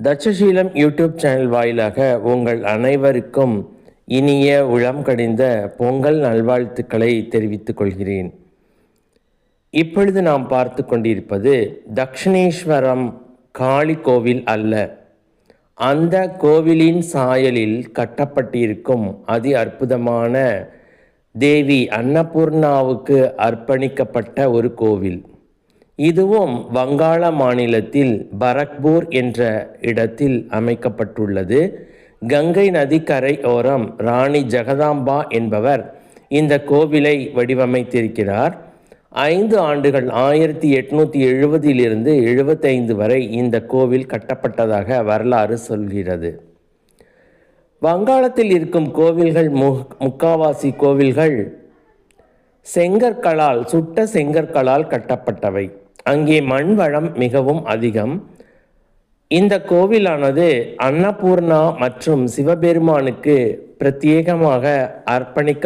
Takshashila YouTube channel வாயிலாக உங்கள் அனைவருக்கும் இனிய உளம் கடிந்த பொங்கல் நல்வாழ்த்துக்களை தெரிவித்துக் கொள்கிறேன். இப்பொழுது நாம் பார்த்து கொண்டிருப்பது தக்ஷிணேஸ்வரம் காளி கோவில் அல்ல, அந்த கோவிலின் சாயலில் கட்டப்பட்டிருக்கும் அதி அற்புதமான தேவி அன்னபூர்ணாவுக்கு அர்ப்பணிக்கப்பட்ட ஒரு கோவில். இதுவும் வங்காள மாநிலத்தில் பரக்பூர் என்ற இடத்தில் அமைக்கப்பட்டுள்ளது. கங்கை நதிக்கரை ஓரம் ராணி ஜெகதாம்பா என்பவர் இந்த கோவிலை வடிவமைத்திருக்கிறார். 5 ஆண்டுகள் 1870 75 வரை இந்த கோவில் கட்டப்பட்டதாக வரலாறு சொல்கிறது. வங்காளத்தில் இருக்கும் கோவில்கள் முக்காவாசி கோவில்கள் செங்கற்களால், சுட்ட செங்கற்களால் கட்டப்பட்டவை. அங்கே மண் வளம் மிகவும் அதிகம். இந்த கோவிலானது அன்னபூர்ணா மற்றும் சிவபெருமானுக்கு பிரத்யேகமாக அர்ப்பணிக்க